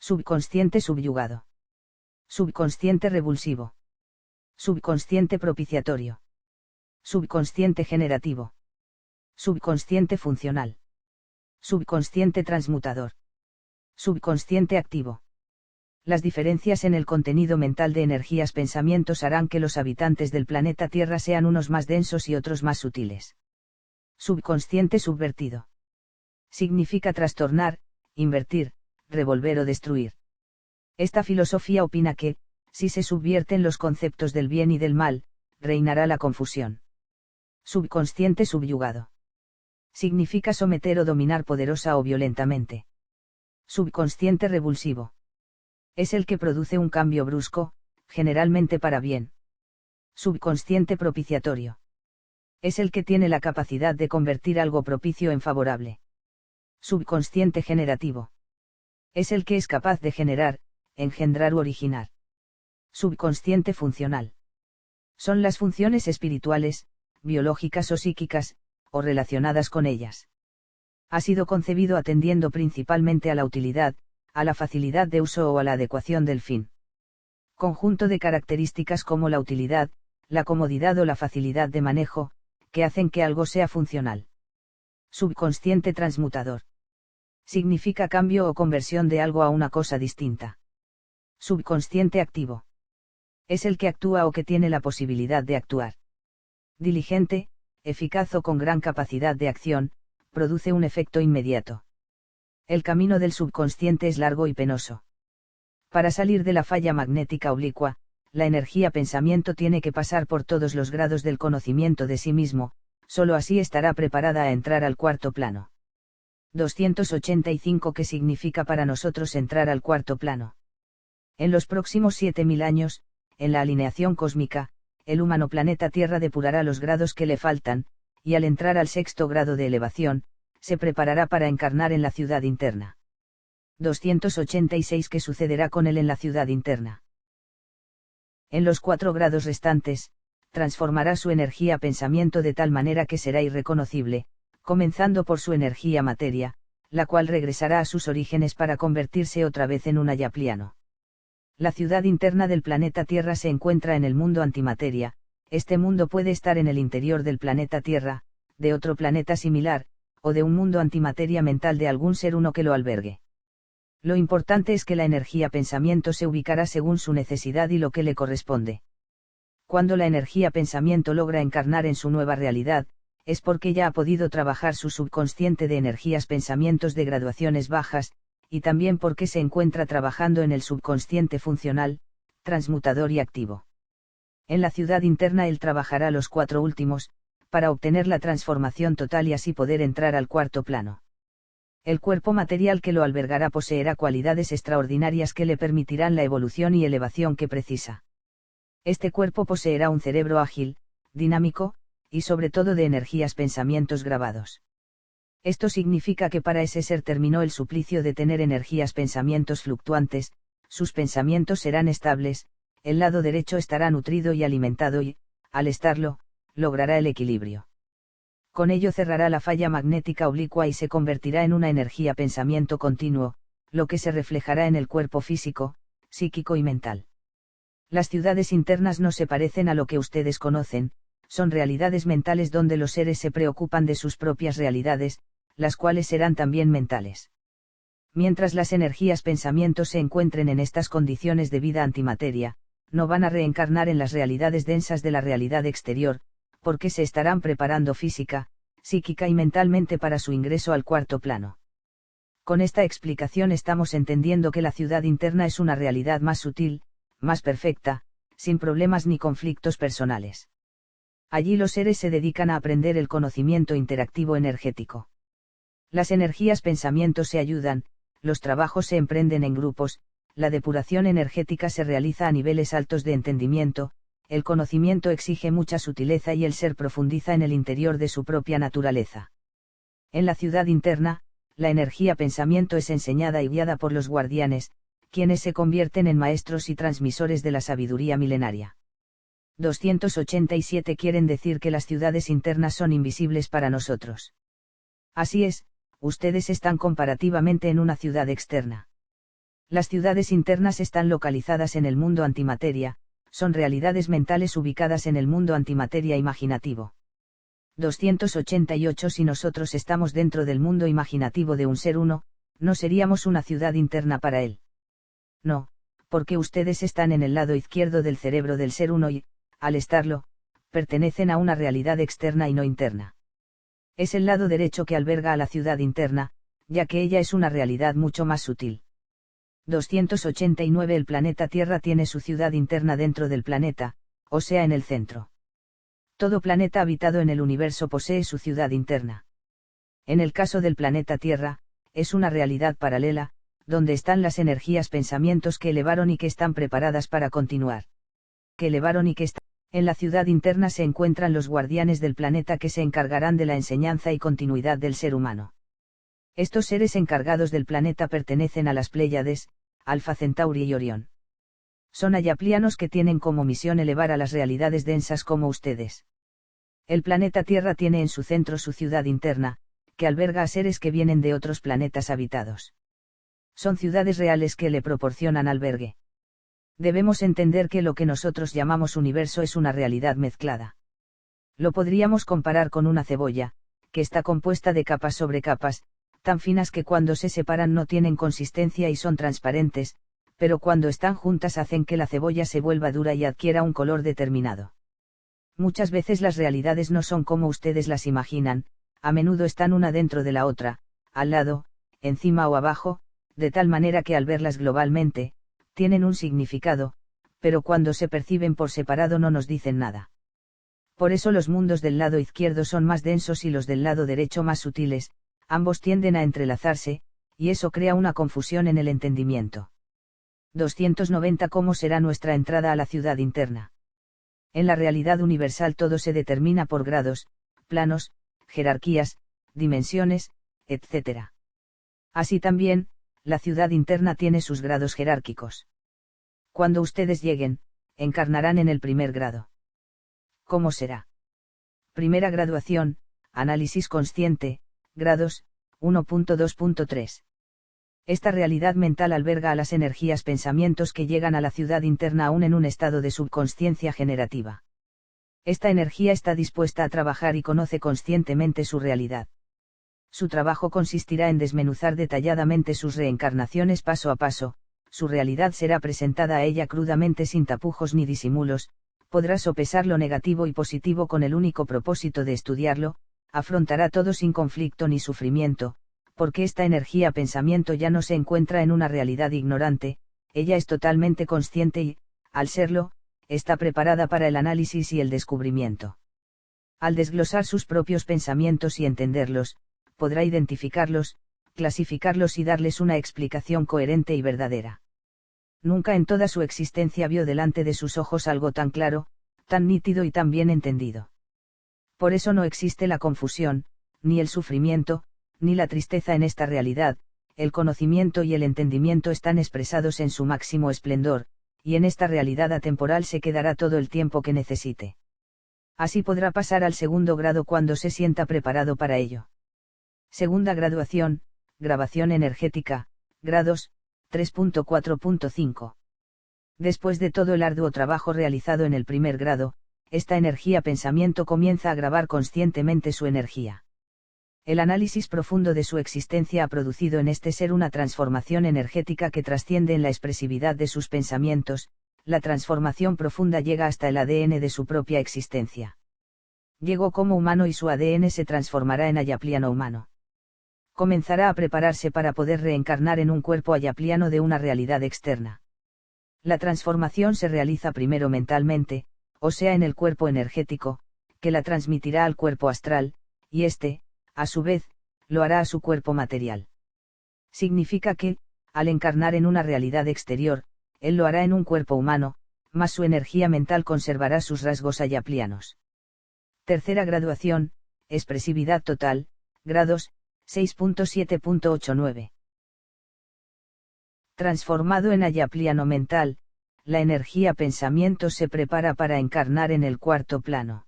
Subconsciente subyugado. Subconsciente revulsivo. Subconsciente propiciatorio. Subconsciente generativo. Subconsciente funcional. Subconsciente transmutador. Subconsciente activo. Las diferencias en el contenido mental de energías pensamientos harán que los habitantes del planeta Tierra sean unos más densos y otros más sutiles. Subconsciente subvertido. Significa trastornar, invertir, revolver o destruir. Esta filosofía opina que, si se subvierten los conceptos del bien y del mal, reinará la confusión. Subconsciente subyugado. Significa someter o dominar poderosa o violentamente. Subconsciente revulsivo. Es el que produce un cambio brusco, generalmente para bien. Subconsciente propiciatorio. Es el que tiene la capacidad de convertir algo propicio en favorable. Subconsciente generativo. Es el que es capaz de generar, engendrar u originar. Subconsciente funcional. Son las funciones espirituales, biológicas o psíquicas, o relacionadas con ellas. Ha sido concebido atendiendo principalmente a la utilidad, a la facilidad de uso o a la adecuación del fin. Conjunto de características como la utilidad, la comodidad o la facilidad de manejo, que hacen que algo sea funcional. Subconsciente transmutador. Significa cambio o conversión de algo a una cosa distinta. Subconsciente activo. Es el que actúa o que tiene la posibilidad de actuar. Diligente, eficaz o con gran capacidad de acción, produce un efecto inmediato. El camino del subconsciente es largo y penoso. Para salir de la falla magnética oblicua, la energía pensamiento tiene que pasar por todos los grados del conocimiento de sí mismo, solo así estará preparada a entrar al cuarto plano. 285 ¿Qué significa para nosotros entrar al cuarto plano? En los próximos 7000 años, en la alineación cósmica, el humano planeta Tierra depurará los grados que le faltan, y al entrar al sexto grado de elevación, se preparará para encarnar en la ciudad interna. 286 ¿Qué sucederá con él en la ciudad interna? En los 4 grados restantes, transformará su energía pensamiento de tal manera que será irreconocible, comenzando por su energía materia, la cual regresará a sus orígenes para convertirse otra vez en un ayapliano. La ciudad interna del planeta Tierra se encuentra en el mundo antimateria. Este mundo puede estar en el interior del planeta Tierra, de otro planeta similar, o de un mundo antimateria mental de algún ser uno que lo albergue. Lo importante es que la energía pensamiento se ubicará según su necesidad y lo que le corresponde. Cuando la energía pensamiento logra encarnar en su nueva realidad, es porque ya ha podido trabajar su subconsciente de energías pensamientos de graduaciones bajas, y también porque se encuentra trabajando en el subconsciente funcional, transmutador y activo. En la ciudad interna él trabajará los 4 últimos, para obtener la transformación total y así poder entrar al cuarto plano. El cuerpo material que lo albergará poseerá cualidades extraordinarias que le permitirán la evolución y elevación que precisa. Este cuerpo poseerá un cerebro ágil, dinámico, y sobre todo de energías pensamientos grabados. Esto significa que para ese ser terminó el suplicio de tener energías pensamientos fluctuantes, sus pensamientos serán estables, el lado derecho estará nutrido y alimentado y, al estarlo, logrará el equilibrio. Con ello cerrará la falla magnética oblicua y se convertirá en una energía pensamiento continuo, lo que se reflejará en el cuerpo físico, psíquico y mental. Las ciudades internas no se parecen a lo que ustedes conocen, son realidades mentales donde los seres se preocupan de sus propias realidades, las cuales serán también mentales. Mientras las energías pensamientos se encuentren en estas condiciones de vida antimateria, no van a reencarnar en las realidades densas de la realidad exterior, porque se estarán preparando física, psíquica y mentalmente para su ingreso al cuarto plano. Con esta explicación estamos entendiendo que la ciudad interna es una realidad más sutil, más perfecta, sin problemas ni conflictos personales. Allí los seres se dedican a aprender el conocimiento interactivo energético. Las energías pensamientos se ayudan, los trabajos se emprenden en grupos, la depuración energética se realiza a niveles altos de entendimiento, el conocimiento exige mucha sutileza y el ser profundiza en el interior de su propia naturaleza. En la ciudad interna, la energía pensamiento es enseñada y guiada por los guardianes, quienes se convierten en maestros y transmisores de la sabiduría milenaria. 287 Quieren decir que las ciudades internas son invisibles para nosotros. Así es, ustedes están comparativamente en una ciudad externa. Las ciudades internas están localizadas en el mundo antimateria, son realidades mentales ubicadas en el mundo antimateria imaginativo. 288 Si nosotros estamos dentro del mundo imaginativo de un ser uno, no seríamos una ciudad interna para él. No, porque ustedes están en el lado izquierdo del cerebro del ser uno y, al estarlo, pertenecen a una realidad externa y no interna. Es el lado derecho que alberga a la ciudad interna, ya que ella es una realidad mucho más sutil. 289 El planeta Tierra tiene su ciudad interna dentro del planeta, o sea en el centro. Todo planeta habitado en el universo posee su ciudad interna. En el caso del planeta Tierra, es una realidad paralela, donde están las energías pensamientos que elevaron y que están preparadas para continuar. Que elevaron y que están. En la ciudad interna se encuentran los guardianes del planeta que se encargarán de la enseñanza y continuidad del ser humano. Estos seres encargados del planeta pertenecen a las Pléyades, Alfa Centauri y Orión. Son ayaplianos que tienen como misión elevar a las realidades densas como ustedes. El planeta Tierra tiene en su centro su ciudad interna, que alberga a seres que vienen de otros planetas habitados. Son ciudades reales que le proporcionan albergue. Debemos entender que lo que nosotros llamamos universo es una realidad mezclada. Lo podríamos comparar con una cebolla, que está compuesta de capas sobre capas, tan finas que cuando se separan no tienen consistencia y son transparentes, pero cuando están juntas hacen que la cebolla se vuelva dura y adquiera un color determinado. Muchas veces las realidades no son como ustedes las imaginan, a menudo están una dentro de la otra, al lado, encima o abajo, de tal manera que al verlas globalmente, tienen un significado, pero cuando se perciben por separado no nos dicen nada. Por eso los mundos del lado izquierdo son más densos y los del lado derecho más sutiles, ambos tienden a entrelazarse, y eso crea una confusión en el entendimiento. 290 ¿Cómo será nuestra entrada a la ciudad interna? En la realidad universal todo se determina por grados, planos, jerarquías, dimensiones, etc. Así también, la ciudad interna tiene sus grados jerárquicos. Cuando ustedes lleguen, encarnarán en el primer grado. ¿Cómo será? Primera graduación, análisis consciente, grados, 1.2.3. Esta realidad mental alberga a las energías pensamientos que llegan a la ciudad interna aún en un estado de subconsciencia generativa. Esta energía está dispuesta a trabajar y conoce conscientemente su realidad. Su trabajo consistirá en desmenuzar detalladamente sus reencarnaciones paso a paso, su realidad será presentada a ella crudamente sin tapujos ni disimulos, podrá sopesar lo negativo y positivo con el único propósito de estudiarlo, afrontará todo sin conflicto ni sufrimiento, porque esta energía pensamiento ya no se encuentra en una realidad ignorante, ella es totalmente consciente y, al serlo, está preparada para el análisis y el descubrimiento. Al desglosar sus propios pensamientos y entenderlos, podrá identificarlos, clasificarlos y darles una explicación coherente y verdadera. Nunca en toda su existencia vio delante de sus ojos algo tan claro, tan nítido y tan bien entendido. Por eso no existe la confusión, ni el sufrimiento, ni la tristeza en esta realidad, el conocimiento y el entendimiento están expresados en su máximo esplendor, y en esta realidad atemporal se quedará todo el tiempo que necesite. Así podrá pasar al segundo grado cuando se sienta preparado para ello. Segunda graduación, grabación energética, grados, 3.4.5. Después de todo el arduo trabajo realizado en el primer grado, esta energía pensamiento comienza a grabar conscientemente su energía. El análisis profundo de su existencia ha producido en este ser una transformación energética que trasciende en la expresividad de sus pensamientos, la transformación profunda llega hasta el ADN de su propia existencia. Llegó como humano y su ADN se transformará en ayapliano humano. Comenzará a prepararse para poder reencarnar en un cuerpo ayapliano de una realidad externa. La transformación se realiza primero mentalmente, o sea en el cuerpo energético, que la transmitirá al cuerpo astral, y este, a su vez, lo hará a su cuerpo material. Significa que, al encarnar en una realidad exterior, él lo hará en un cuerpo humano, mas su energía mental conservará sus rasgos ayaplianos. Tercera graduación, expresividad total, grados, 6.7.89. Transformado en ayapliano mental, la energía pensamiento se prepara para encarnar en el cuarto plano.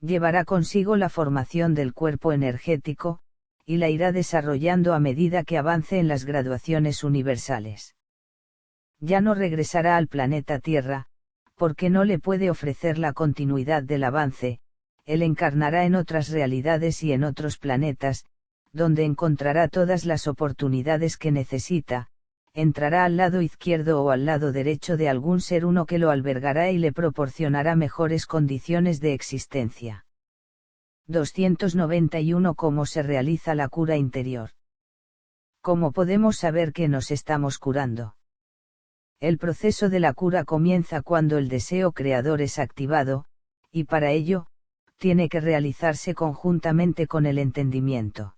Llevará consigo la formación del cuerpo energético, y la irá desarrollando a medida que avance en las graduaciones universales. Ya no regresará al planeta Tierra, porque no le puede ofrecer la continuidad del avance. Él encarnará en otras realidades y en otros planetas, donde encontrará todas las oportunidades que necesita, entrará al lado izquierdo o al lado derecho de algún ser uno que lo albergará y le proporcionará mejores condiciones de existencia. 291. ¿Cómo se realiza la cura interior? ¿Cómo podemos saber que nos estamos curando? El proceso de la cura comienza cuando el deseo creador es activado, y para ello, tiene que realizarse conjuntamente con el entendimiento.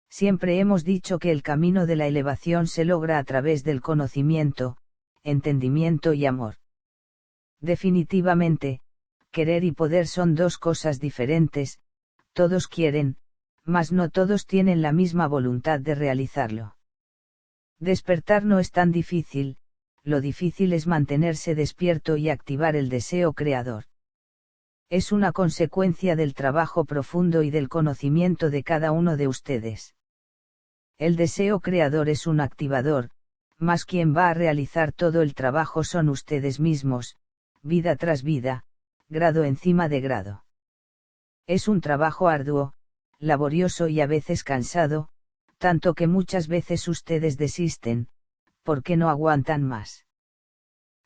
Siempre hemos dicho que el camino de la elevación se logra a través del conocimiento, entendimiento y amor. Definitivamente, querer y poder son dos cosas diferentes. Todos quieren, mas no todos tienen la misma voluntad de realizarlo. Despertar no es tan difícil, lo difícil es mantenerse despierto y activar el deseo creador. Es una consecuencia del trabajo profundo y del conocimiento de cada uno de ustedes. El deseo creador es un activador, mas quien va a realizar todo el trabajo son ustedes mismos, vida tras vida, grado encima de grado. Es un trabajo arduo, laborioso y a veces cansado, tanto que muchas veces ustedes desisten, porque no aguantan más.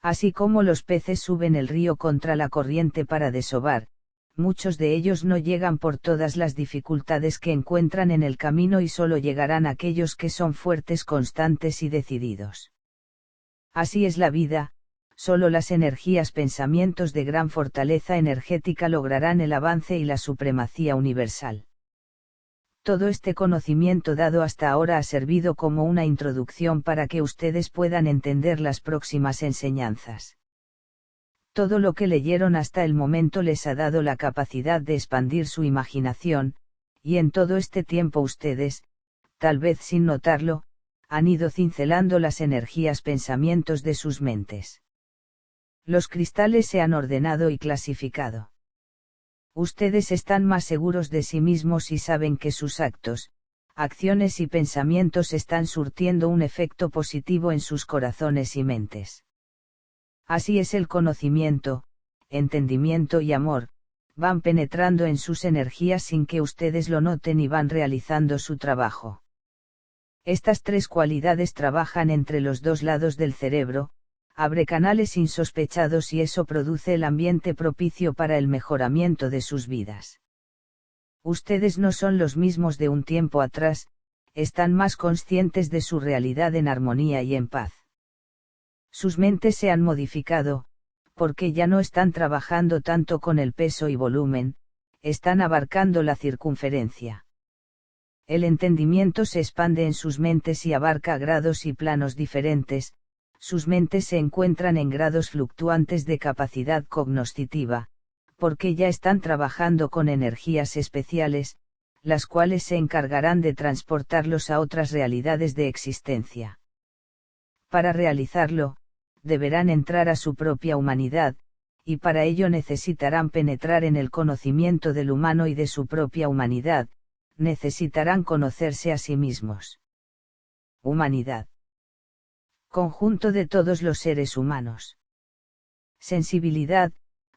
Así como los peces suben el río contra la corriente para desovar, muchos de ellos no llegan por todas las dificultades que encuentran en el camino y solo llegarán aquellos que son fuertes, constantes y decididos. Así es la vida, solo las energías, pensamientos de gran fortaleza energética lograrán el avance y la supremacía universal. Todo este conocimiento dado hasta ahora ha servido como una introducción para que ustedes puedan entender las próximas enseñanzas. Todo lo que leyeron hasta el momento les ha dado la capacidad de expandir su imaginación, y en todo este tiempo ustedes, tal vez sin notarlo, han ido cincelando las energías, pensamientos de sus mentes. Los cristales se han ordenado y clasificado. Ustedes están más seguros de sí mismos y saben que sus actos, acciones y pensamientos están surtiendo un efecto positivo en sus corazones y mentes. Así es el conocimiento, entendimiento y amor, van penetrando en sus energías sin que ustedes lo noten y van realizando su trabajo. Estas tres cualidades trabajan entre los dos lados del cerebro, abre canales insospechados y eso produce el ambiente propicio para el mejoramiento de sus vidas. Ustedes no son los mismos de un tiempo atrás, están más conscientes de su realidad en armonía y en paz. Sus mentes se han modificado, porque ya no están trabajando tanto con el peso y volumen, están abarcando la circunferencia. El entendimiento se expande en sus mentes y abarca grados y planos diferentes. Sus mentes se encuentran en grados fluctuantes de capacidad cognoscitiva, porque ya están trabajando con energías especiales, las cuales se encargarán de transportarlos a otras realidades de existencia. Para realizarlo, deberán entrar a su propia humanidad, y para ello necesitarán penetrar en el conocimiento del humano y de su propia humanidad, necesitarán conocerse a sí mismos. Humanidad. Conjunto de todos los seres humanos. Sensibilidad,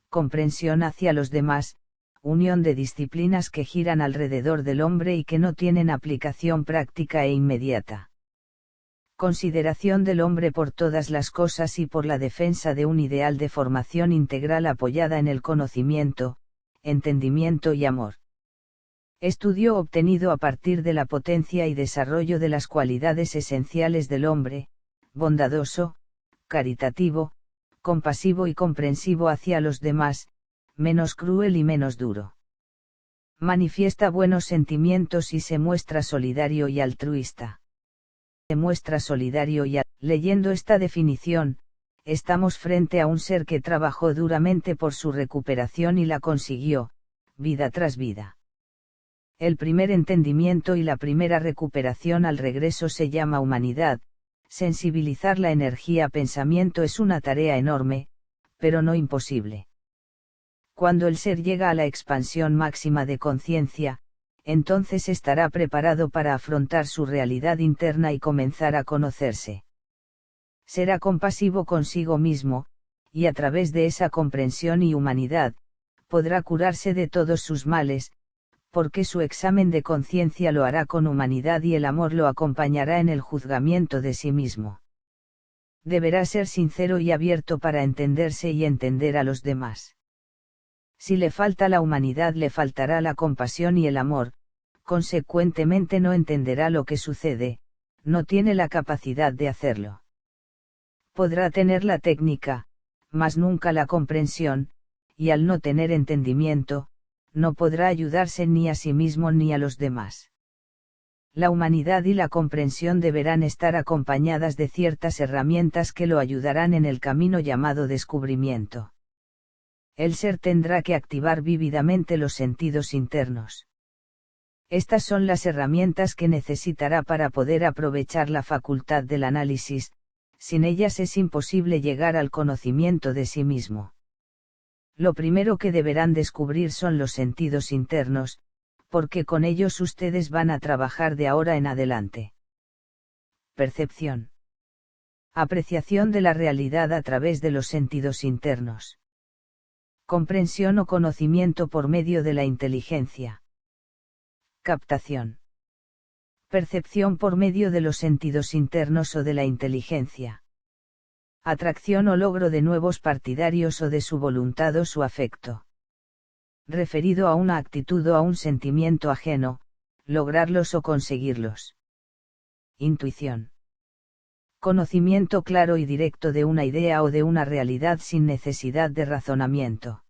comprensión hacia los demás, unión de disciplinas que giran alrededor del hombre y que no tienen aplicación práctica e inmediata. Consideración del hombre por todas las cosas y por la defensa de un ideal de formación integral apoyada en el conocimiento, entendimiento y amor. Estudio obtenido a partir de la potencia y desarrollo de las cualidades esenciales del hombre, bondadoso, caritativo, compasivo y comprensivo hacia los demás, menos cruel y menos duro. Manifiesta buenos sentimientos y se muestra solidario y altruista. Se muestra solidario y leyendo esta definición, estamos frente a un ser que trabajó duramente por su recuperación y la consiguió, vida tras vida. El primer entendimiento y la primera recuperación al regreso se llama humanidad. Sensibilizar la energía-pensamiento es una tarea enorme, pero no imposible. Cuando el ser llega a la expansión máxima de conciencia, entonces estará preparado para afrontar su realidad interna y comenzar a conocerse. Será compasivo consigo mismo, y a través de esa comprensión y humanidad, podrá curarse de todos sus males, porque su examen de conciencia lo hará con humanidad y el amor lo acompañará en el juzgamiento de sí mismo. Deberá ser sincero y abierto para entenderse y entender a los demás. Si le falta la humanidad, le faltará la compasión y el amor, consecuentemente no entenderá lo que sucede, no tiene la capacidad de hacerlo. Podrá tener la técnica, mas nunca la comprensión, y al no tener entendimiento, no podrá ayudarse ni a sí mismo ni a los demás. La humanidad y la comprensión deberán estar acompañadas de ciertas herramientas que lo ayudarán en el camino llamado descubrimiento. El ser tendrá que activar vívidamente los sentidos internos. Estas son las herramientas que necesitará para poder aprovechar la facultad del análisis, sin ellas es imposible llegar al conocimiento de sí mismo. Lo primero que deberán descubrir son los sentidos internos, porque con ellos ustedes van a trabajar de ahora en adelante. Percepción. Apreciación de la realidad a través de los sentidos internos. Comprensión o conocimiento por medio de la inteligencia. Captación. Percepción por medio de los sentidos internos o de la inteligencia. Atracción o logro de nuevos partidarios o de su voluntad o su afecto. Referido a una actitud o a un sentimiento ajeno, lograrlos o conseguirlos. Intuición. Conocimiento claro y directo de una idea o de una realidad sin necesidad de razonamiento.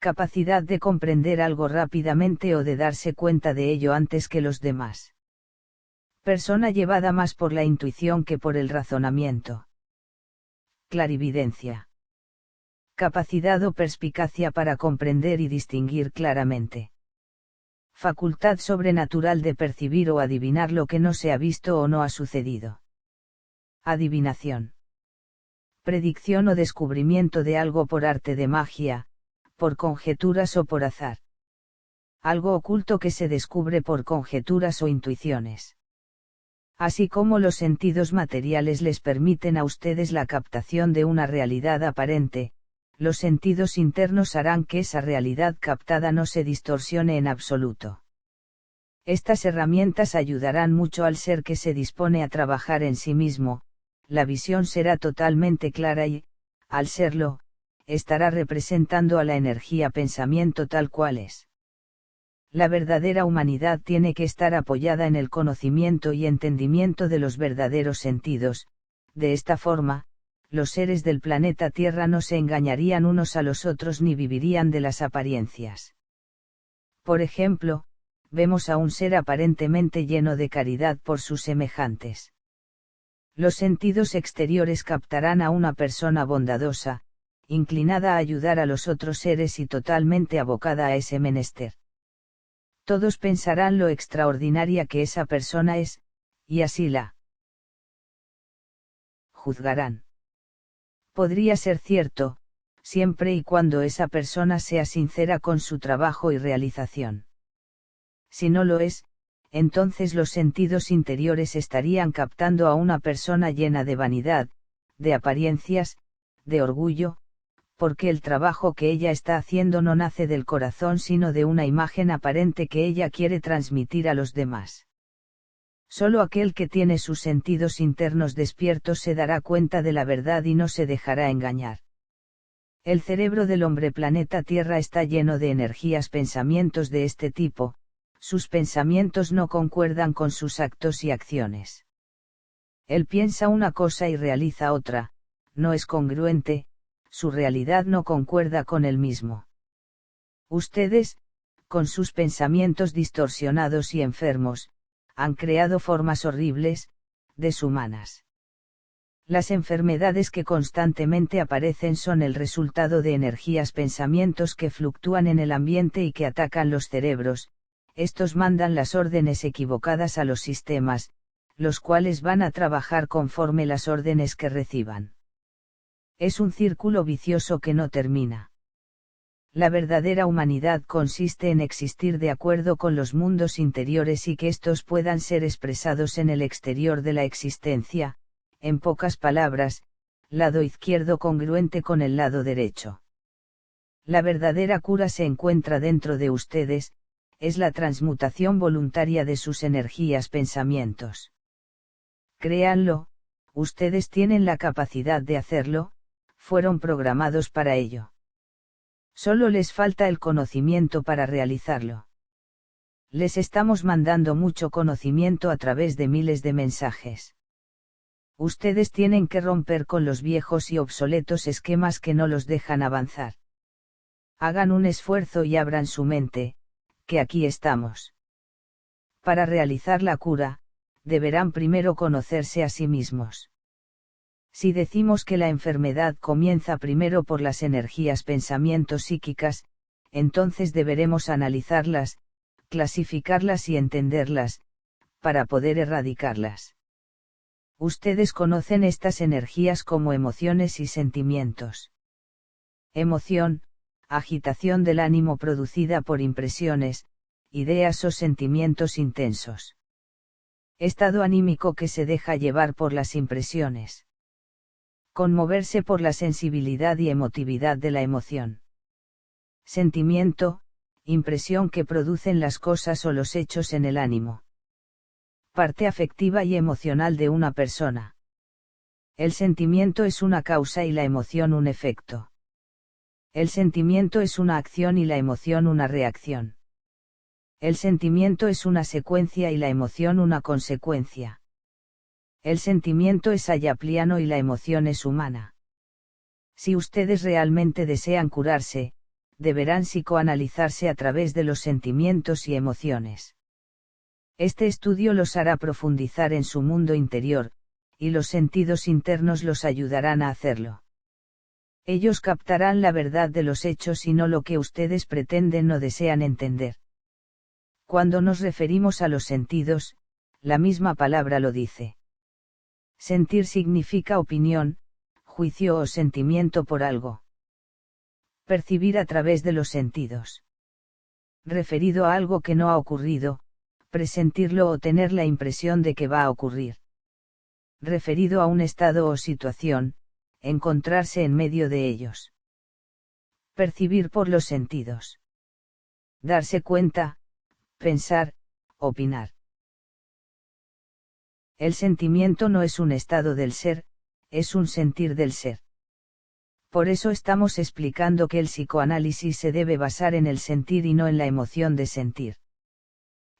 Capacidad de comprender algo rápidamente o de darse cuenta de ello antes que los demás. Persona llevada más por la intuición que por el razonamiento. Clarividencia. Capacidad o perspicacia para comprender y distinguir claramente. Facultad sobrenatural de percibir o adivinar lo que no se ha visto o no ha sucedido. Adivinación. Predicción o descubrimiento de algo por arte de magia, por conjeturas o por azar. Algo oculto que se descubre por conjeturas o intuiciones. Así como los sentidos materiales les permiten a ustedes la captación de una realidad aparente, los sentidos internos harán que esa realidad captada no se distorsione en absoluto. Estas herramientas ayudarán mucho al ser que se dispone a trabajar en sí mismo, la visión será totalmente clara y, al serlo, estará representando a la energía pensamiento tal cual es. La verdadera humanidad tiene que estar apoyada en el conocimiento y entendimiento de los verdaderos sentidos, de esta forma, los seres del planeta Tierra no se engañarían unos a los otros ni vivirían de las apariencias. Por ejemplo, vemos a un ser aparentemente lleno de caridad por sus semejantes. Los sentidos exteriores captarán a una persona bondadosa, inclinada a ayudar a los otros seres y totalmente abocada a ese menester. Todos pensarán lo extraordinaria que esa persona es, y así la juzgarán. Podría ser cierto, siempre y cuando esa persona sea sincera con su trabajo y realización. Si no lo es, entonces los sentidos interiores estarían captando a una persona llena de vanidad, de apariencias, de orgullo, porque el trabajo que ella está haciendo no nace del corazón sino de una imagen aparente que ella quiere transmitir a los demás. Solo aquel que tiene sus sentidos internos despiertos se dará cuenta de la verdad y no se dejará engañar. El cerebro del hombre planeta Tierra está lleno de energías, pensamientos de este tipo, sus pensamientos no concuerdan con sus actos y acciones. Él piensa una cosa y realiza otra, no es congruente, su realidad no concuerda con él mismo. Ustedes, con sus pensamientos distorsionados y enfermos, han creado formas horribles, deshumanas. Las enfermedades que constantemente aparecen son el resultado de energías, pensamientos que fluctúan en el ambiente y que atacan los cerebros. Estos mandan las órdenes equivocadas a los sistemas, los cuales van a trabajar conforme las órdenes que reciban. Es un círculo vicioso que no termina. La verdadera humanidad consiste en existir de acuerdo con los mundos interiores y que éstos puedan ser expresados en el exterior de la existencia, en pocas palabras, lado izquierdo congruente con el lado derecho. La verdadera cura se encuentra dentro de ustedes, es la transmutación voluntaria de sus energías, pensamientos. Créanlo, ustedes tienen la capacidad de hacerlo, fueron programados para ello. Solo les falta el conocimiento para realizarlo. Les estamos mandando mucho conocimiento a través de miles de mensajes. Ustedes tienen que romper con los viejos y obsoletos esquemas que no los dejan avanzar. Hagan un esfuerzo y abran su mente, que aquí estamos. Para realizar la cura, deberán primero conocerse a sí mismos. Si decimos que la enfermedad comienza primero por las energías pensamientos psíquicas, entonces deberemos analizarlas, clasificarlas y entenderlas, para poder erradicarlas. Ustedes conocen estas energías como emociones y sentimientos. Emoción, agitación del ánimo producida por impresiones, ideas o sentimientos intensos. Estado anímico que se deja llevar por las impresiones. Conmoverse por la sensibilidad y emotividad de la emoción. Sentimiento, impresión que producen las cosas o los hechos en el ánimo. Parte afectiva y emocional de una persona. El sentimiento es una causa y la emoción un efecto. El sentimiento es una acción y la emoción una reacción. El sentimiento es una secuencia y la emoción una consecuencia. El sentimiento es ayapliano y la emoción es humana. Si ustedes realmente desean curarse, deberán psicoanalizarse a través de los sentimientos y emociones. Este estudio los hará profundizar en su mundo interior, y los sentidos internos los ayudarán a hacerlo. Ellos captarán la verdad de los hechos y no lo que ustedes pretenden o desean entender. Cuando nos referimos a los sentidos, la misma palabra lo dice. Sentir significa opinión, juicio o sentimiento por algo. Percibir a través de los sentidos. Referido a algo que no ha ocurrido, presentirlo o tener la impresión de que va a ocurrir. Referido a un estado o situación, encontrarse en medio de ellos. Percibir por los sentidos. Darse cuenta, pensar, opinar. El sentimiento no es un estado del ser, es un sentir del ser. Por eso estamos explicando que el psicoanálisis se debe basar en el sentir y no en la emoción de sentir.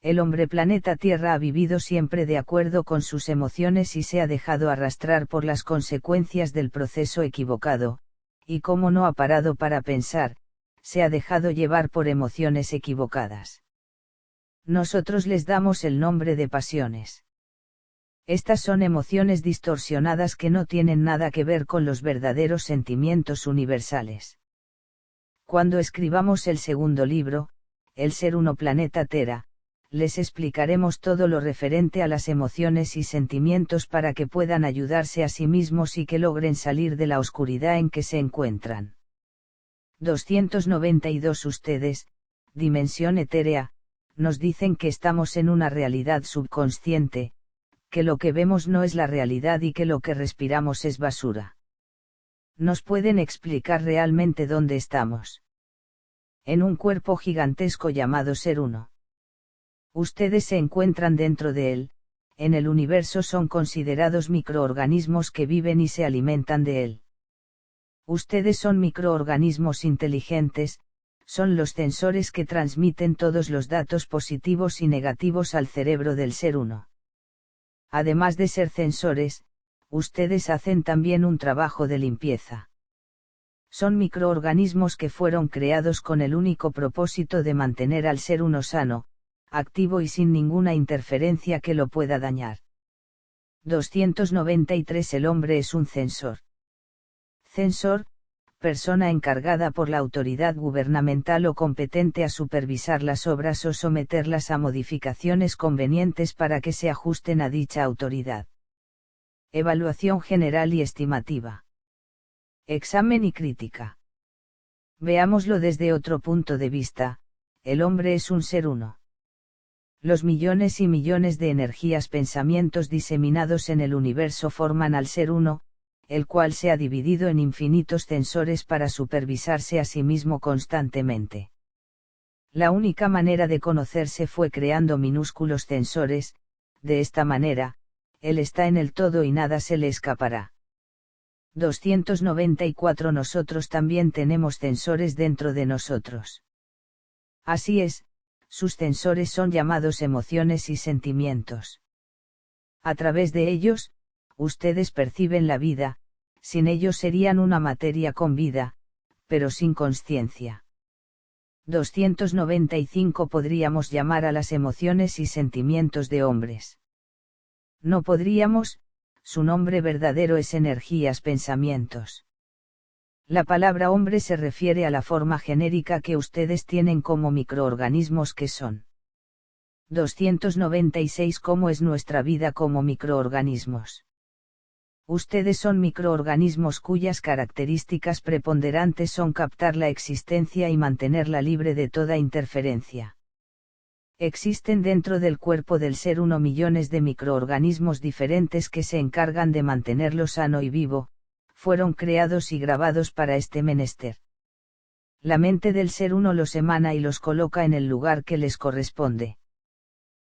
El hombre planeta Tierra ha vivido siempre de acuerdo con sus emociones y se ha dejado arrastrar por las consecuencias del proceso equivocado, y como no ha parado para pensar, se ha dejado llevar por emociones equivocadas. Nosotros les damos el nombre de pasiones. Estas son emociones distorsionadas que no tienen nada que ver con los verdaderos sentimientos universales. Cuando escribamos el segundo libro, El Ser Uno Planeta Tera, les explicaremos todo lo referente a las emociones y sentimientos para que puedan ayudarse a sí mismos y que logren salir de la oscuridad en que se encuentran. 292 Ustedes, dimensión etérea, nos dicen que estamos en una realidad subconsciente, que lo que vemos no es la realidad y que lo que respiramos es basura. ¿Nos pueden explicar realmente dónde estamos? En un cuerpo gigantesco llamado Ser Uno. Ustedes se encuentran dentro de él, en el universo son considerados microorganismos que viven y se alimentan de él. Ustedes son microorganismos inteligentes, son los sensores que transmiten todos los datos positivos y negativos al cerebro del Ser Uno. Además de ser sensores, ustedes hacen también un trabajo de limpieza. Son microorganismos que fueron creados con el único propósito de mantener al Ser Uno sano, activo y sin ninguna interferencia que lo pueda dañar. 293 El hombre es un censor. Censor, persona encargada por la autoridad gubernamental o competente a supervisar las obras o someterlas a modificaciones convenientes para que se ajusten a dicha autoridad. Evaluación general y estimativa. Examen y crítica. Veámoslo desde otro punto de vista, el hombre es un ser uno. Los millones y millones de energías pensamientos diseminados en el universo forman al ser uno, el cual se ha dividido en infinitos sensores para supervisarse a sí mismo constantemente. La única manera de conocerse fue creando minúsculos sensores, de esta manera, él está en el todo y nada se le escapará. 294 Nosotros también tenemos sensores dentro de nosotros. Así es, sus sensores son llamados emociones y sentimientos. A través de ellos, ustedes perciben la vida, sin ellos serían una materia con vida, pero sin consciencia. 295 Podríamos llamar a las emociones y sentimientos de hombres. No podríamos, su nombre verdadero es energías pensamientos. La palabra hombre se refiere a la forma genérica que ustedes tienen como microorganismos que son. 296 ¿Cómo es nuestra vida como microorganismos? Ustedes son microorganismos cuyas características preponderantes son captar la existencia y mantenerla libre de toda interferencia. Existen dentro del cuerpo del ser uno millones de microorganismos diferentes que se encargan de mantenerlo sano y vivo, fueron creados y grabados para este menester. La mente del ser uno los emana y los coloca en el lugar que les corresponde.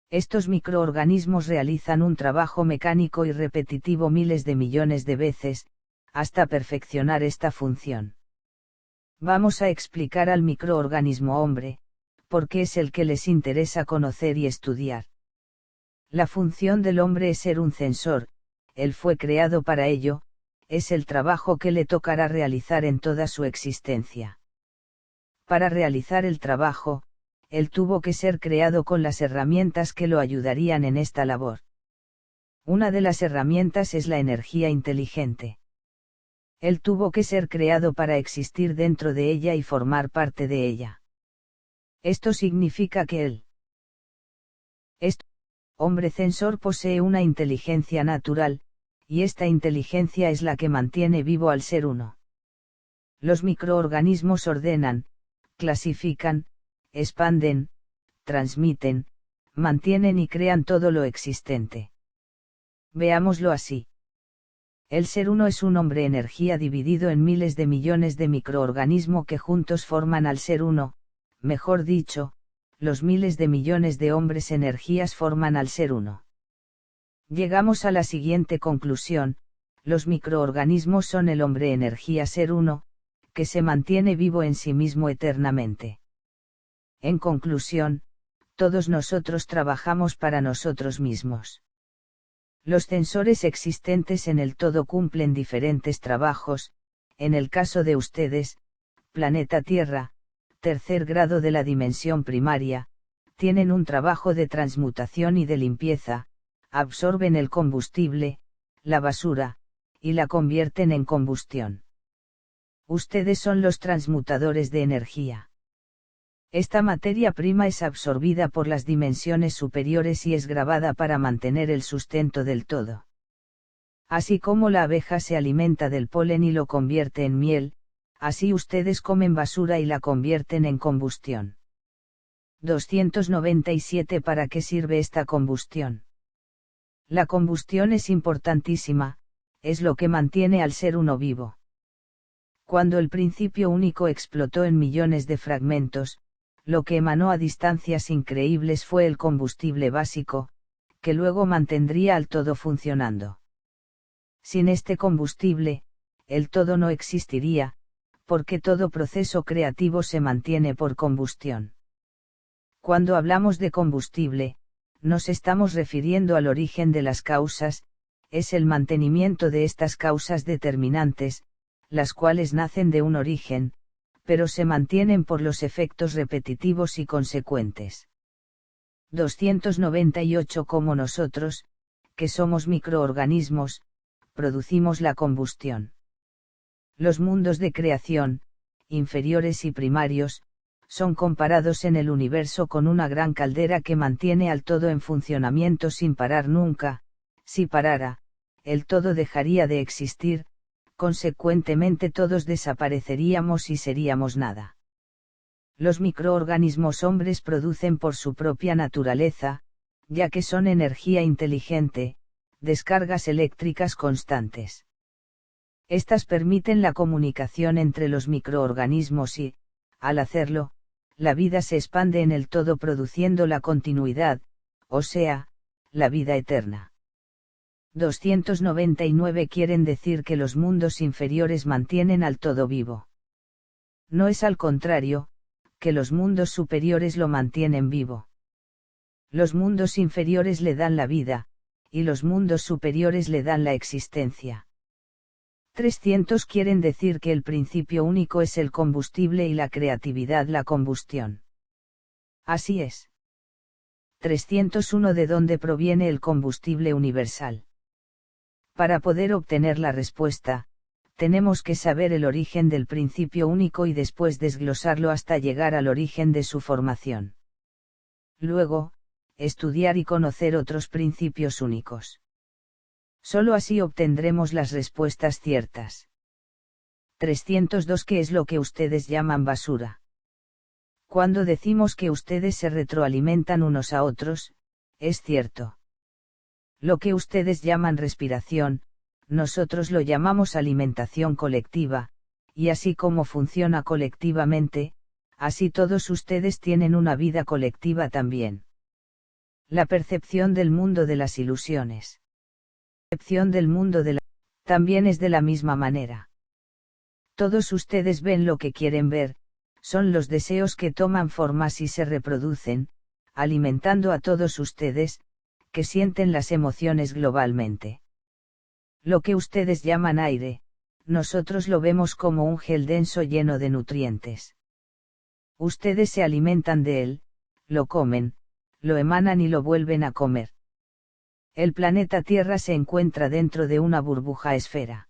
Estos microorganismos realizan un trabajo mecánico y repetitivo miles de millones de veces, hasta perfeccionar esta función. Vamos a explicar al microorganismo hombre, porque es el que les interesa conocer y estudiar. La función del hombre es ser un sensor, él fue creado para ello, es el trabajo que le tocará realizar en toda su existencia. Para realizar el trabajo, él tuvo que ser creado con las herramientas que lo ayudarían en esta labor. Una de las herramientas es la energía inteligente. Él tuvo que ser creado para existir dentro de ella y formar parte de ella. Esto significa que él, hombre sensor, posee una inteligencia natural, y esta inteligencia es la que mantiene vivo al ser uno. Los microorganismos ordenan, clasifican, expanden, transmiten, mantienen y crean todo lo existente. Veámoslo así. El ser uno es un hombre energía dividido en miles de millones de microorganismos que juntos forman al ser uno, mejor dicho, los miles de millones de hombres energías forman al ser uno. Llegamos a la siguiente conclusión: los microorganismos son el hombre energía ser uno, que se mantiene vivo en sí mismo eternamente. En conclusión, todos nosotros trabajamos para nosotros mismos. Los sensores existentes en el todo cumplen diferentes trabajos, en el caso de ustedes, planeta Tierra, tercer grado de la dimensión primaria, tienen un trabajo de transmutación y de limpieza, absorben el combustible, la basura, y la convierten en combustión. Ustedes son los transmutadores de energía. Esta materia prima es absorbida por las dimensiones superiores y es grabada para mantener el sustento del todo. Así como la abeja se alimenta del polen y lo convierte en miel, así ustedes comen basura y la convierten en combustión. 297 ¿Para qué sirve esta combustión? La combustión es importantísima, es lo que mantiene al ser uno vivo. Cuando el principio único explotó en millones de fragmentos, lo que emanó a distancias increíbles fue el combustible básico, que luego mantendría al todo funcionando. Sin este combustible, el todo no existiría, porque todo proceso creativo se mantiene por combustión. Cuando hablamos de combustible, nos estamos refiriendo al origen de las causas, es el mantenimiento de estas causas determinantes, las cuales nacen de un origen, pero se mantienen por los efectos repetitivos y consecuentes. 298 Como nosotros, que somos microorganismos, producimos la combustión. Los mundos de creación, inferiores y primarios, son comparados en el universo con una gran caldera que mantiene al todo en funcionamiento sin parar nunca. Si parara, el todo dejaría de existir, consecuentemente todos desapareceríamos y seríamos nada. Los microorganismos hombres producen por su propia naturaleza, ya que son energía inteligente, descargas eléctricas constantes. Estas permiten la comunicación entre los microorganismos y, al hacerlo, la vida se expande en el todo produciendo la continuidad, o sea, la vida eterna. 299 quieren decir que los mundos inferiores mantienen al todo vivo. No es al contrario, que los mundos superiores lo mantienen vivo. Los mundos inferiores le dan la vida, y los mundos superiores le dan la existencia. 300 quieren decir que el principio único es el combustible y la creatividad la combustión. Así es. 301 ¿De dónde proviene el combustible universal? Para poder obtener la respuesta, tenemos que saber el origen del principio único y después desglosarlo hasta llegar al origen de su formación. Luego, estudiar y conocer otros principios únicos. Solo así obtendremos las respuestas ciertas. 302 ¿Qué es lo que ustedes llaman basura? Cuando decimos que ustedes se retroalimentan unos a otros, es cierto. Lo que ustedes llaman respiración, nosotros lo llamamos alimentación colectiva, y así como funciona colectivamente, así todos ustedes tienen una vida colectiva también. La percepción del mundo de las ilusiones. La percepción del mundo también es de la misma manera. Todos ustedes ven lo que quieren ver, son los deseos que toman formas y se reproducen, alimentando a todos ustedes, que sienten las emociones globalmente. Lo que ustedes llaman aire, nosotros lo vemos como un gel denso lleno de nutrientes. Ustedes se alimentan de él, lo comen, lo emanan y lo vuelven a comer. El planeta Tierra se encuentra dentro de una burbuja esfera.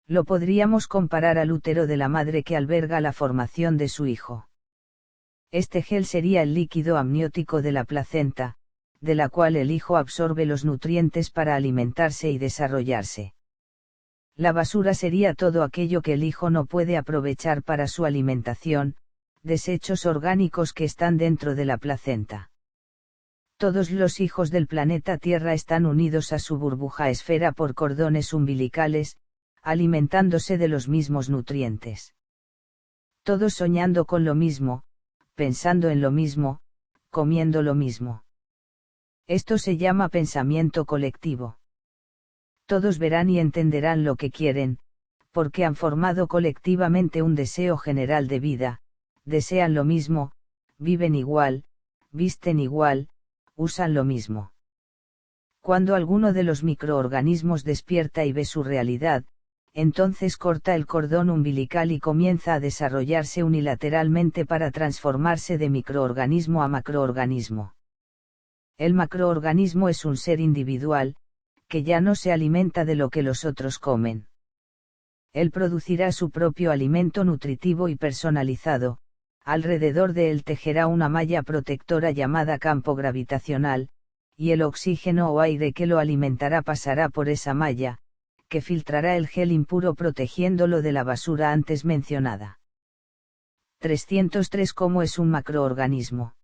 Lo podríamos comparar al útero de la madre que alberga la formación de su hijo. Este gel sería el líquido amniótico de la placenta, de la cual el hijo absorbe los nutrientes para alimentarse y desarrollarse. La basura sería todo aquello que el hijo no puede aprovechar para su alimentación, desechos orgánicos que están dentro de la placenta. Todos los hijos del planeta Tierra están unidos a su burbuja esfera por cordones umbilicales, alimentándose de los mismos nutrientes. Todos soñando con lo mismo, pensando en lo mismo, comiendo lo mismo. Esto se llama pensamiento colectivo. Todos verán y entenderán lo que quieren, porque han formado colectivamente un deseo general de vida, desean lo mismo, viven igual, visten igual, usan lo mismo. Cuando alguno de los microorganismos despierta y ve su realidad, entonces corta el cordón umbilical y comienza a desarrollarse unilateralmente para transformarse de microorganismo a macroorganismo. El macroorganismo es un ser individual, que ya no se alimenta de lo que los otros comen. Él producirá su propio alimento nutritivo y personalizado, alrededor de él tejerá una malla protectora llamada campo gravitacional, y el oxígeno o aire que lo alimentará pasará por esa malla, que filtrará el gel impuro protegiéndolo de la basura antes mencionada. 303 ¿Cómo es un macroorganismo?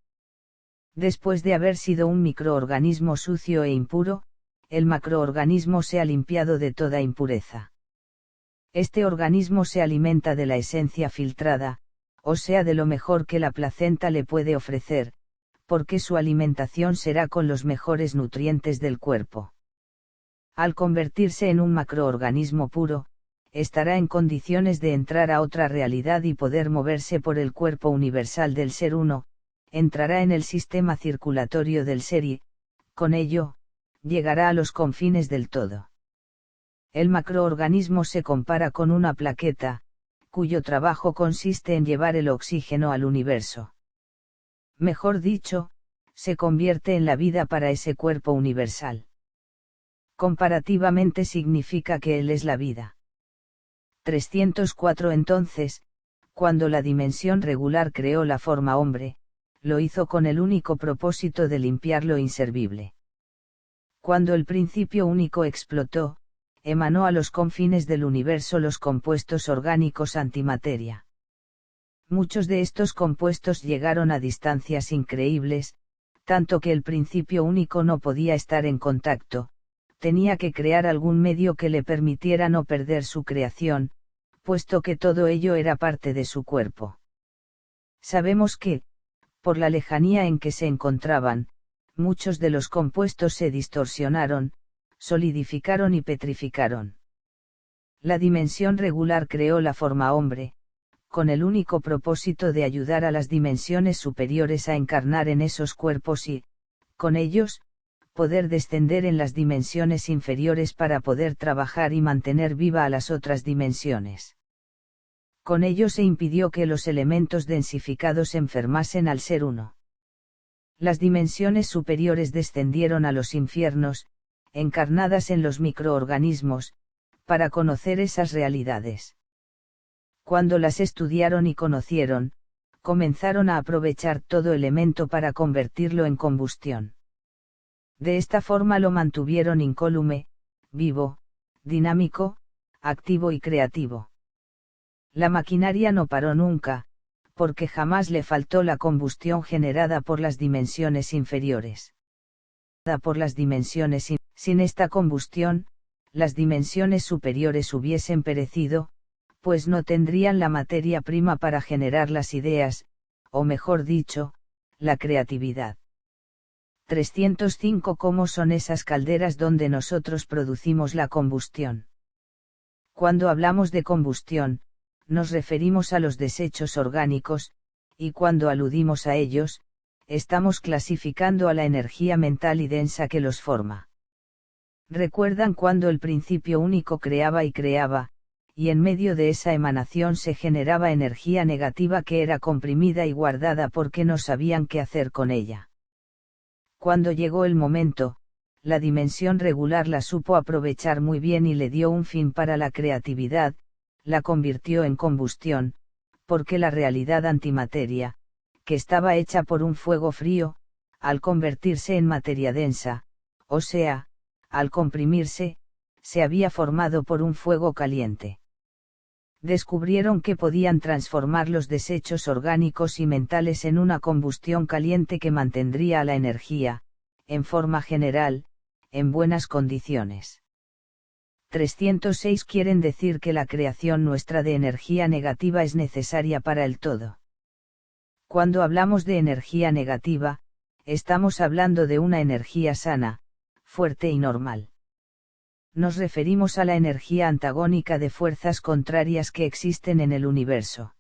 Después de haber sido un microorganismo sucio e impuro, el macroorganismo se ha limpiado de toda impureza. Este organismo se alimenta de la esencia filtrada, o sea de lo mejor que la placenta le puede ofrecer, porque su alimentación será con los mejores nutrientes del cuerpo. Al convertirse en un macroorganismo puro, estará en condiciones de entrar a otra realidad y poder moverse por el cuerpo universal del ser uno, entrará en el sistema circulatorio del ser y, con ello, llegará a los confines del todo. El macroorganismo se compara con una plaqueta, cuyo trabajo consiste en llevar el oxígeno al universo. Mejor dicho, se convierte en la vida para ese cuerpo universal. Comparativamente significa que él es la vida. 304 Entonces, cuando la dimensión regular creó la forma hombre, lo hizo con el único propósito de limpiar lo inservible. Cuando el principio único explotó, emanó a los confines del universo los compuestos orgánicos antimateria. Muchos de estos compuestos llegaron a distancias increíbles, tanto que el principio único no podía estar en contacto, tenía que crear algún medio que le permitiera no perder su creación, puesto que todo ello era parte de su cuerpo. Sabemos que, por la lejanía en que se encontraban, muchos de los compuestos se distorsionaron, solidificaron y petrificaron. La dimensión regular creó la forma hombre, con el único propósito de ayudar a las dimensiones superiores a encarnar en esos cuerpos y, con ellos, poder descender en las dimensiones inferiores para poder trabajar y mantener viva a las otras dimensiones. Con ello se impidió que los elementos densificados enfermasen al ser uno. Las dimensiones superiores descendieron a los infiernos, encarnadas en los microorganismos, para conocer esas realidades. Cuando las estudiaron y conocieron, comenzaron a aprovechar todo elemento para convertirlo en combustión. De esta forma lo mantuvieron incólume, vivo, dinámico, activo y creativo. La maquinaria no paró nunca, porque jamás le faltó la combustión generada por las dimensiones inferiores. Sin esta combustión, las dimensiones superiores hubiesen perecido, pues no tendrían la materia prima para generar las ideas, o mejor dicho, la creatividad. 305 ¿Cómo son esas calderas donde nosotros producimos la combustión? Cuando hablamos de combustión, nos referimos a los desechos orgánicos, y cuando aludimos a ellos, estamos clasificando a la energía mental y densa que los forma. ¿Recuerdan cuando el principio único creaba y creaba, y en medio de esa emanación se generaba energía negativa que era comprimida y guardada porque no sabían qué hacer con ella? Cuando llegó el momento, la dimensión regular la supo aprovechar muy bien y le dio un fin para la creatividad, la convirtió en combustión, porque la realidad antimateria, que estaba hecha por un fuego frío, al convertirse en materia densa, o sea, al comprimirse, se había formado por un fuego caliente. Descubrieron que podían transformar los desechos orgánicos y mentales en una combustión caliente que mantendría a la energía, en forma general, en buenas condiciones. 306 Quieren decir que la creación nuestra de energía negativa es necesaria para el todo. Cuando hablamos de energía negativa, estamos hablando de una energía sana, fuerte y normal. Nos referimos a la energía antagónica de fuerzas contrarias que existen en el universo.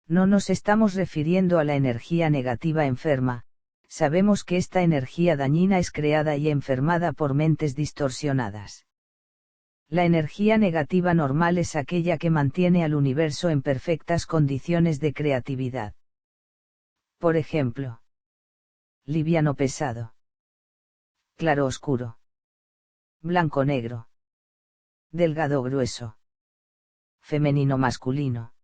No nos estamos refiriendo a la energía negativa enferma, sabemos que esta energía dañina es creada y enfermada por mentes distorsionadas. La energía negativa normal es aquella que mantiene al universo en perfectas condiciones de creatividad. Por ejemplo, liviano pesado, claro oscuro, blanco negro, delgado grueso, femenino masculino.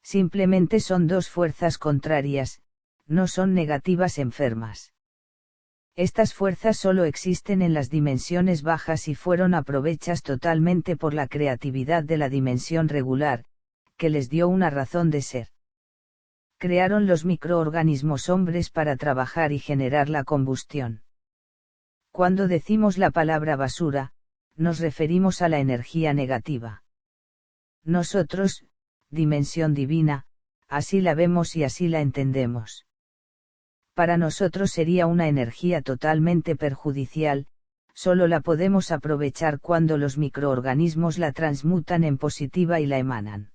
Simplemente son dos fuerzas contrarias, no son negativas enfermas. Estas fuerzas solo existen en las dimensiones bajas y fueron aprovechas totalmente por la creatividad de la dimensión regular, que les dio una razón de ser. Crearon los microorganismos hombres para trabajar y generar la combustión. Cuando decimos la palabra basura, nos referimos a la energía negativa. Nosotros, dimensión divina, así la vemos y así la entendemos. Para nosotros sería una energía totalmente perjudicial, solo la podemos aprovechar cuando los microorganismos la transmutan en positiva y la emanan.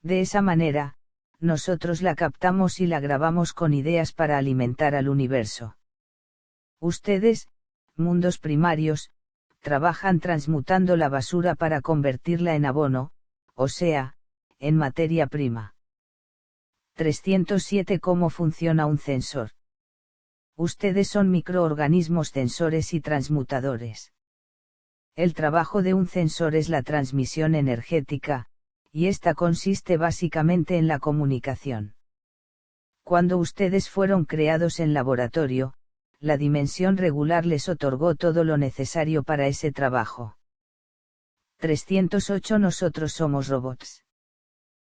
De esa manera, nosotros la captamos y la grabamos con ideas para alimentar al universo. Ustedes, mundos primarios, trabajan transmutando la basura para convertirla en abono, o sea, en materia prima. 307 ¿Cómo funciona un sensor? Ustedes son microorganismos sensores y transmutadores. El trabajo de un sensor es la transmisión energética, y esta consiste básicamente en la comunicación. Cuando ustedes fueron creados en laboratorio, la dimensión regular les otorgó todo lo necesario para ese trabajo. 308 Nosotros somos robots.